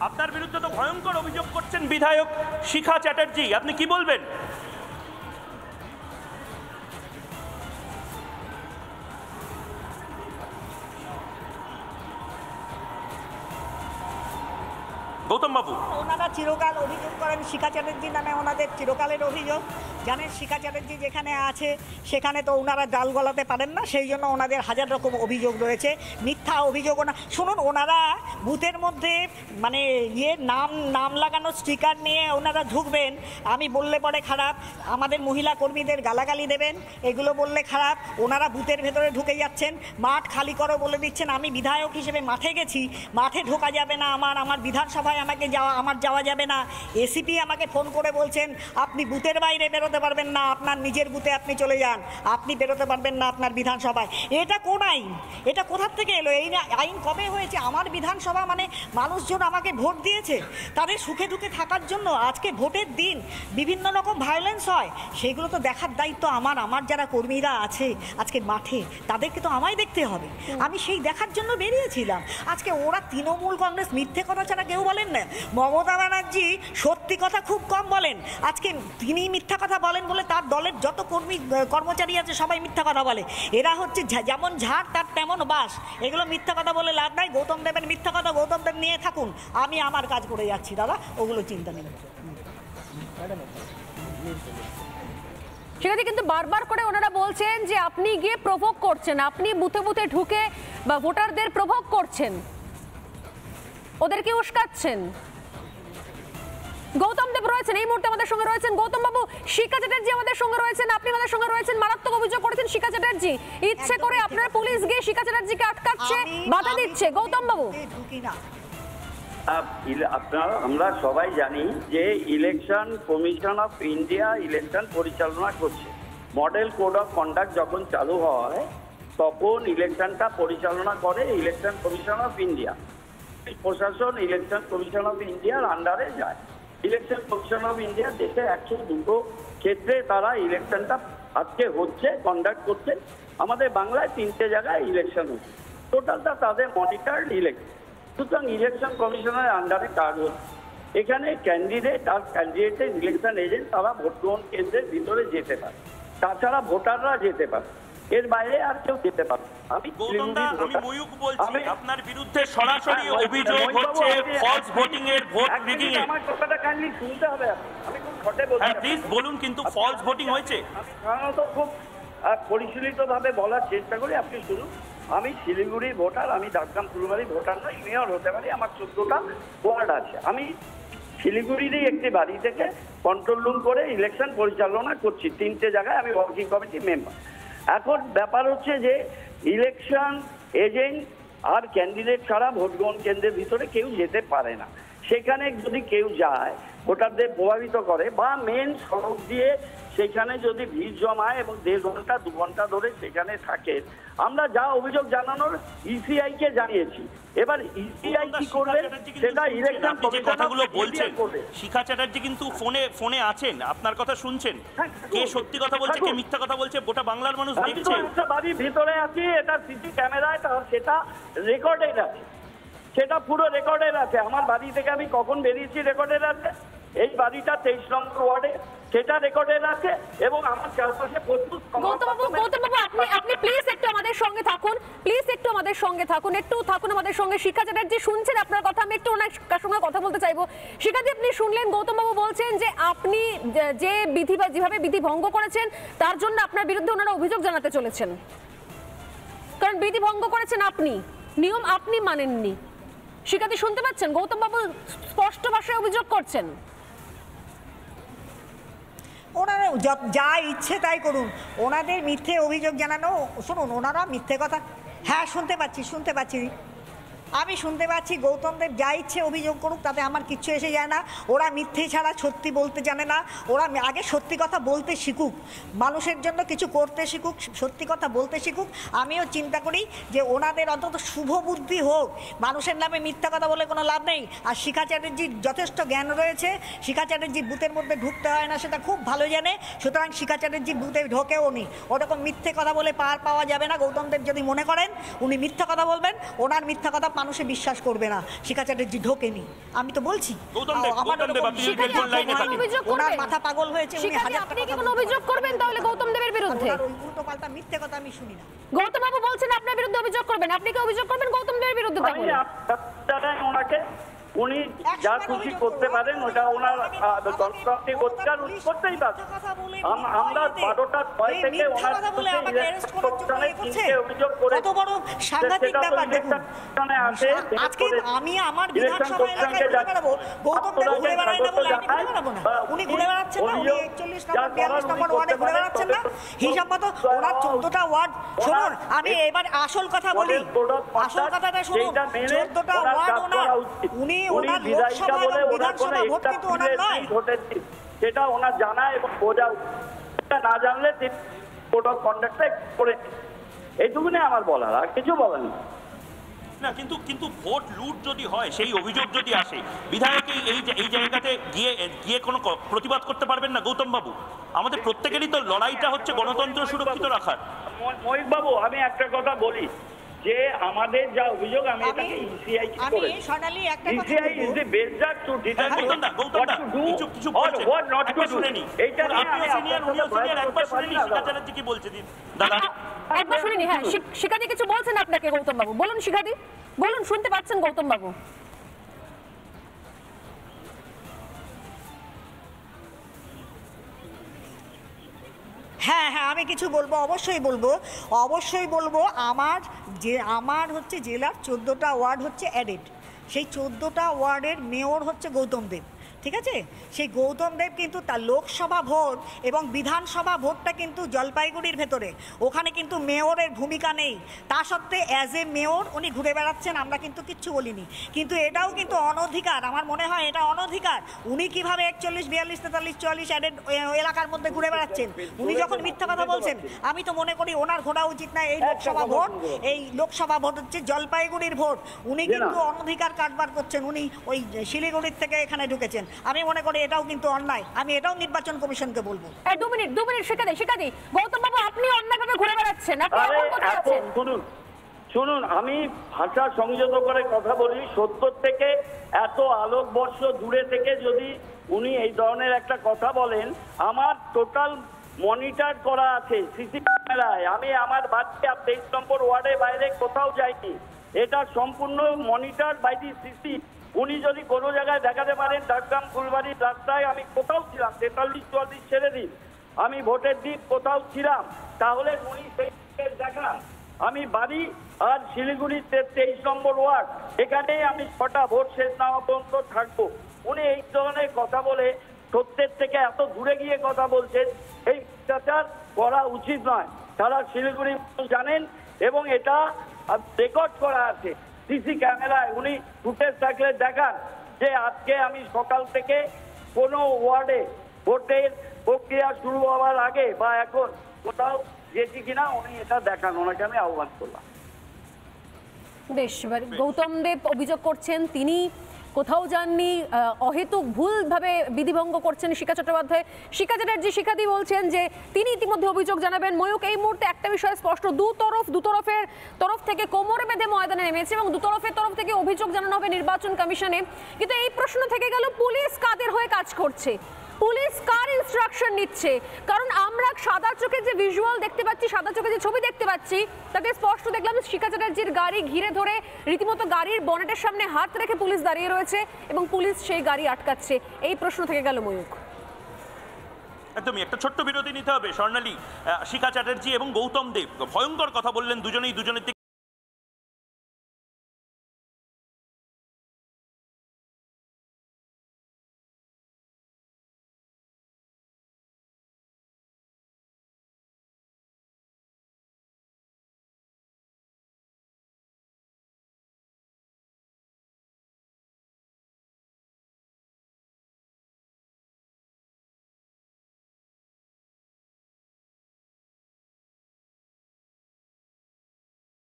আপনার বিরুদ্ধে তো ভয়ঙ্কর অভিযোগ করছেন বিধায়ক শিখা চ্যাটার্জি, আপনি কি বলবেন? গৌতম বাবু, ওনারা চিরকাল অভিযোগ করেন শিখা চ্যাটার্জি নামে, ওনাদের চিরকালের অভিযোগ। জানেন শিখা চ্যাটার্জি যেখানে আছে সেখানে তো ওনারা ডাল গলাতে পারেন না, সেই জন্য ওনাদের হাজার রকম অভিযোগ রয়েছে, মিথ্যা অভিযোগ। শুনুন, ওনারা বুথের মধ্যে মানে নাম লাগানো স্টিকার নিয়ে ওনারা ঢুকবেন, আমি বললে পরে খারাপ, আমাদের মহিলা কর্মীদের গালাগালি দেবেন, এগুলো বললে খারাপ। ওনারা বুথের ভেতরে ঢুকে যাচ্ছেন, মাঠ খালি করো বলে দিচ্ছেন। আমি বিধায়ক হিসেবে মাঠে গেছি, মাঠে ঢোকা যাবে না, আমার বিধানসভায় আমার যাওয়া যাবে না। এসিপি আমাকে ফোন করে বলছেন আপনি বুথের বাইরে বেরোতে পারবেন না, আপনার নিজের বুথে আপনি চলে যান, আপনি বেরোতে পারবেন না আপনার বিধানসভায়। এটা কোন আইন? এটা কোথার থেকে এলো? এই আইন কবে হয়েছে? আমার বিধানসভা মানে মানুষজন আমাকে ভোট দিয়েছে, তাদের সুখে দুঃখে থাকার জন্য। আজকে ভোটের দিন বিভিন্ন রকম ভায়োলেন্স হয়, সেগুলো তো দেখার দায়িত্ব আমার যারা কর্মীরা আছে আজকে মাঠে, তাদেরকে তো আমায় দেখতে হবে। আমি সেই দেখার জন্য বেরিয়েছিলাম। আজকে ওরা তৃণমূল কংগ্রেস মিথ্যে কথা ছাড়া কেউ বলেন না। মমতা ব্যানার্জি সত্যি কথা খুব কম বলেন, আজকে তিনি মিথ্যা কথা বলেন বলে তার দলের যত কর্মচারী আছে সবাই মিথ্যা কথা বলে। এরা হচ্ছে যেমন ঝাড় তার তেমন বাস, এগুলো মিথ্যা কথা বলে লাভ নাই। গৌতম দেবের মিথ্যা কথা গৌতম দেব নিয়ে থাকুন, আমি আমার কাজ করে যাচ্ছি দাদা, ওগুলো চিন্তা নেই। সেখানে কিন্তু বারবার করে ওনারা বলছেন যে আপনি গিয়ে প্রভোগ করছেন, আপনি বুথে বুথে ঢুকে বা ভোটারদের প্রভোগ করছেন, ওদেরকে উস্কাচ্ছেন। গৌতম দেব রয়েছেন এই মুহূর্তে আমাদের সঙ্গে রয়েছেন। গৌতম বাবু, শিখা চ্যাটার্জি আমাদের সঙ্গে রয়েছেন, আপনি আমাদের সঙ্গে রয়েছেন। মারাত্মক অভিযোগ করেছেন শিখা চ্যাটার্জি, ইচ্ছে করে আপনার পুলিশ গিয়ে শিখা চ্যাটার্জিকে আটকাচ্ছে, বাধা দিচ্ছে। গৌতম বাবু, আমরা সবাই জানি যে election commission of India election পরিচালনা করছে। মডেল কোড অফ কন্ডাক্ট যখন চালু হয় তখন ইলেকশনটা পরিচালনা করে ইলেকশন কমিশন অফ ইন্ডিয়া। প্রশাসন ইলেকশন কমিশন অফ ইন্ডিয়ার আন্ডারে যায়। ইলেকশন কমিশন অফ ইন্ডিয়া দেশে 102 ক্ষেত্রে তারা ইলেকশনটা আজকে হচ্ছে, কন্ডাক্ট করছে। আমাদের বাংলায় 3টে জায়গায় ইলেকশন হচ্ছে, টোটালটা তাদের মনিটরড ইলেকশন। সুতরাং ইলেকশন কমিশনের আন্ডারে কাজ হচ্ছে। এখানে ক্যান্ডিডেট আর ক্যান্ডিডেটের ইলেকশন এজেন্ট তারা ভোট গ্রহণ কেন্দ্রের ভিতরে যেতে পারে, তাছাড়া ভোটাররা যেতে পারে, এর বাইরে আর কেউ যেতে পারে। আমি ময়ূক বলছি, আপনার বিরুদ্ধে সরাসরি অভিযোগ হচ্ছে ফলস ভোটিং এর, ভোট রিগিং এর। আমার কথাটা কাইন্ডলি শুনতে হবে, আমি খুব ঘটে বলছি, প্লিজ বলুন। কিন্তু ফলস ভোটিং হয়েছে, আমি সাধারণত খুব পরিশীলিতভাবে বলার চেষ্টা করি। আপনি শুনুন, আমি শিলিগুড়ির ভোটার, আমি ঝাড়গ্রাম ফুলবাড়ির ভোটার নয়, মেয়র হতে পারি, আমার 14টা ওয়ার্ড আছে। আমি শিলিগুড়িরই একটি বাড়ি থেকে কন্ট্রোল রুম করে ইলেকশন পরিচালনা করছি, 3টে জায়গায় আমি ওয়ার্কিং কমিটি মেম্বার। এখন ব্যাপার হচ্ছে যে ইলেকশন এজেন্ট আর ক্যান্ডিডেট ছাড়া ভোট গ্রহণ কেন্দ্রের ভিতরে কেউ যেতে পারে না। সেখানে যদি কেউ যায় ভোটারদের প্রভাবিত করে বা মেন সড়ক দিয়ে সেখানে যদি ভিড় জমায় এবং 1.5 ঘন্টা 2 ঘন্টা ধরে সেখানে থাকে, আমরা যা অভিযোগ জানানোর ইসিআই কে জানিয়েছি। এবার ইসিআই কি করবে সেটা ইলেকশন কথাগুলো বলছেন। শিখা চ্যাটার্জি কিন্তু ফোনে আছেন, আপনার কথা শুনছেন, কে সত্যি কথা বলছে কে মিথ্যা কথা বলছে গোটা বাংলার মানুষ দেখছে। বাড়ির ভিতরে আছি, এটা সিসি ক্যামেরায় সেটা রেকর্ডেড আছে, সেটা পুরো রেকর্ডেড আছে। আমার বাড়ি থেকে আমি কখন বেরিয়েছি রেকর্ডেড আছে, এই বাড়িটা 23 নম্বর ওয়ার্ডে, সেটা রেকর্ডেড আছে এবং আমার চারপাশে প্রচুর। গৌতম বাবু, আপনি প্লিজ একটু আমাদের সঙ্গে থাকুন, একটু থাকুন আমাদের সঙ্গে। শিখা চ্যাটার্জি শুনছেন আপনার কথা, আমি একটু ওনার সঙ্গে কথা বলতে চাইবো। শিখাদি, আপনি শুনলেন গৌতম বাবু বলছেন যে আপনি যে বিধি বা যেভাবে বিধি ভঙ্গ করেছেন তার জন্য আপনার বিরুদ্ধে ওনারা অভিযোগ জানাতে চলেছেন, কারণ বিধি ভঙ্গ করেছেন আপনি, নিয়ম আপনি মানেননি। শিখাদি শুনতে পাচ্ছেন? গৌতম বাবু স্পষ্ট ভাষায় অভিযোগ করছেন। ওনারা যা ইচ্ছে তাই করুন, ওনাদের মিথ্যে অভিযোগ জানানো। শুনুন, ওনারা মিথ্যে কথা, হ্যাঁ শুনতে পাচ্ছি, আমি শুনতে পাচ্ছি। গৌতম দেব যা ইচ্ছে অভিযোগ করুক, তাতে আমার কিচ্ছু এসে যায় না। ওরা মিথ্যে ছাড়া সত্যি বলতে জানে না। ওরা আগে সত্যি কথা বলতে শিখুক, মানুষের জন্য কিছু করতে শিখুক, সত্যি কথা বলতে শিখুক। আমিও চিন্তা করি যে ওনাদের অন্তত শুভ বুদ্ধি হোক, মানুষের নামে মিথ্যা কথা বলে কোনো লাভ নেই। আর শিখা চ্যাটার্জির যথেষ্ট জ্ঞান রয়েছে, শিখা চ্যাটার্জি বুথের মধ্যে ঢুকতে হয় না সেটা খুব ভালো জানে, সুতরাং শিখা চ্যাটার্জি বুথে ঢোকেও নি। ওরকম মিথ্যে কথা বলে পার পাওয়া যাবে না। গৌতম দেব যদি মনে করেন উনি মিথ্যা কথা বলবেন, ওনার মিথ্যা কথা মানুষে বিশ্বাস করবে না শিখা চ্যাটার্জি ঢোকেনি, আমি তো বলছি। গৌতম দেব, আমার গৌতম দেব, এরকম আপনি শিখা টেলিফোন লাইনে চ্যাটার্জি থাকেন। অভিযোগ ওনার করবেন? মাথা পাগল হয়েছে, উনি শিখাদি, হাজার আপনি টাকা কি কথা কোনো বলতে অভিযোগ পারেন। করবেন তাহলে গৌতম দেবের বিরুদ্ধে? ওনার ওই উল্টো পাল্টা মিথ্যে কথা আমি শুনি না। গৌতম বাবু বলছেন আপনার বিরুদ্ধে অভিযোগ করবেন, আপনি কি অভিযোগ করবেন গৌতম দেবের বিরুদ্ধে আমি তাহলে? আপনারা ওনাকে উনি যা খুশি করতে পারেন ওটা ওনার গণতান্ত্রিক অধিকার উনি করতেই পারেন। আমরা 12টার পর থেকে ওনার অভিযোগ করে কত বড় সাংঘাতিক ব্যাপার দেখুন। আজকে আমি আমার বিধানসভা এলাকায় ঘুরে বেড়াবো, গৌতম দেব ঘুরে বেড়ায় না বলে আমি ঘুরে বেড়াবো না? উনি ঘুরে বেড়াচ্ছেন না, উনি 41 নম্বর 42 নম্বর ওয়ার্ডে ঘুরে বেড়াচ্ছেন না? হিসাব মতো ওনার 14টা ওয়ার্ড। শুনুন, আমি এবার আসল কথা বলি, আসল কথাটা শুনুন। 14টা ওয়ার্ড ওনার, উনি ওনার লোকসভা এবং বিধানসভা ভোট কিন্তু ওনার নয়। সেটা ওনার জানা এবং বোঝা, না জানলে তিনি কোড অফ কন্ডাক্টটা করে, এইটুকুনি আমার বলার, আর কিছু বলার নেই। না, কিন্তু ভোট লুট যদি হয়, সেই অভিযোগ যদি আসে, বিধায়ক এই জায়গাতে গিয়ে কোনো প্রতিবাদ করতে পারবেন না গৌতম বাবু? আমাদের প্রত্যেকেরই তো লড়াইটা হচ্ছে গণতন্ত্র সুরক্ষিত রাখার। মহিক বাবু, আমি একটা কথা বলি যে আমাদের যা অভিযোগ, আমি এটাকে ইসিআই করে, সোনালি একটা কথা ইসিআই ইজ দ্য বেস্ট জাজ টু ডিটারমিন গৌতম দা কিছু বলছেন, what not to একবার do। শুনে নিন। এইটা নিয়ে আপনিও আমি সিনিয়র, আপনার উনিও সাথে সিনিয়র, একবার করতে শুনে পারি নিন না শিখা চ্যাটার্জি কি বলছে দিন দাদা। একবার শুনিনি। হ্যাঁ, শিখাদি কিছু বলছেন আপনাকে গৌতম বাবু, বলুন শিখাদি, বলুন, শুনতে পাচ্ছেন গৌতম বাবু? হ্যাঁ হ্যাঁ, আমি কিছু বলবো, অবশ্যই বলবো। আমার হচ্ছে জেলার 14টা ওয়ার্ড হচ্ছে অ্যাডেড, সেই 14টা ওয়ার্ডের মেয়র হচ্ছে গৌতম দেব, ঠিক আছে? সেই গৌতম দেব কিন্তু তার লোকসভা ভোট এবং বিধানসভা ভোটটা কিন্তু জলপাইগুড়ির ভেতরে, ওখানে কিন্তু মেয়রের ভূমিকা নেই। তা সত্ত্বে অ্যাজ এ মেয়র উনি ঘুরে বেড়াচ্ছেন, আমরা কিন্তু কিচ্ছু বলিনি। কিন্তু এটাও কিন্তু অনধিকার, আমার মনে হয় এটা অনধিকার। উনি কিভাবে 41, 42, 43, 44 অ্যাডেড এলাকার মধ্যে ঘুরে বেড়াচ্ছেন? উনি যখন মিথ্যা কথা বলছেন, আমি তো মনে করি ওনার ঘোরা উচিত না। এই লোকসভা ভোট হচ্ছে জলপাইগুড়ির ভোট, উনি কিন্তু অনধিকার কারবার করছেন। উনি ওই শিলিগুড়ির থেকে এখানে ঢুকেছেন, আমি মনে করি এটাও কিন্তু অন্যায়। আমি এটাও নির্বাচন কমিশনকে বলবো। 2 মিনিট শিখাদি, গৌতম বাবু আপনি অন্যভাবে ঘুরে বেড়াচ্ছেন, আপনি এখন কোথায় আছেন? শুনুন, আমি ভাষা সংযত করে কথা বলি। 70 থেকে এত আলোকবর্ষ দূরে থেকে যদি উনি এই ধরনের একটা কথা বলেন, আমার টোটাল মনিটর করা আছে সিসি ক্যামেরায়। আমি আমার বাচ্চা 23 নম্বর ওয়ার্ডে বাইরে কোথাও যাইনি, এটা সম্পূর্ণ মনিটর বাই দি সিসি। উনি যদি কোনো জায়গায় দেখাতে পারেন ডাকগ্রাম ফুলবাড়ির রাস্তায় আমি কোথাও ছিলাম, 43-44 ছেড়ে দিন, আমি ভোটের দিন কোথাও ছিলাম, তাহলে উনি সেই দেখান। আমি বাড়ি আর শিলিগুড়ির 23 নম্বর ওয়ার্ড, এখানেই আমি 6টা ভোট শেষ না হওয়া পর্যন্ত থাকবো। উনি এই ধরনের কথা বলে সত্যের থেকে এত দূরে গিয়ে কথা বলছেন, এই অত্যাচার করা উচিত নয়। তারা শিলিগুড়ি জানেন এবং এটা রেকর্ড করা আছে সিসি ক্যামেরায়। উনি ফুটেজ থাকলে দেখান যে আজকে আমি সকাল থেকে কোনো ওয়ার্ডে ভোটের প্রক্রিয়া শুরু হওয়ার আগে বা এখন কোথাও গেছি কিনা, উনি এটা দেখান, ওনাকে আমি আহ্বান করলাম। বেশ, গৌতম দেব অভিযোগ করছেন তিনি কোথাও যাননি, অহেতুক ভুলভাবে বিধিভঙ্গ করছেন শিখা চট্টোপাধ্যায়। শিখা চ্যাটার্জি, শিখাদি বলছেন যে তিনি ইতিমধ্যে অভিযোগ জানাবেন। ময়ূক, এই মুহূর্তে একটা বিষয় স্পষ্ট, দুতরফের তরফ থেকে কোমরে বেঁধে ময়দানে নেমেছে এবং দুতরফের তরফ থেকে অভিযোগ জানানো হবে নির্বাচন কমিশনে। কিন্তু এই প্রশ্ন থেকে গেল, পুলিশ কাদের হয়ে কাজ করছে, পুলিশ কার ইনস্ট্রাকশন নিচ্ছে? কারণ আমরা সাদা চোখে যে ভিজুয়াল দেখতে পাচ্ছি, সাদা চোখে যে ছবি দেখতে পাচ্ছি, তাতে স্পষ্ট দেখলাম শিখা চ্যাটার্জির গাড়ি ঘিরে ধরে রীতিমতো গাড়ির বনেটের সামনে হাত রেখে পুলিশ দাঁড়িয়ে রয়েছে এবং পুলিশ সেই গাড়ি আটকাচ্ছে। এই প্রশ্ন থেকে গেল ময়ূক। একদমই, একটা ছোট্ট বিরতি নিতে হবে স্বর্ণালী। শিখা চ্যাটার্জি এবং গৌতম দেব ভয়ঙ্কর কথা বললেন দুজনেই দুজনের দিকে।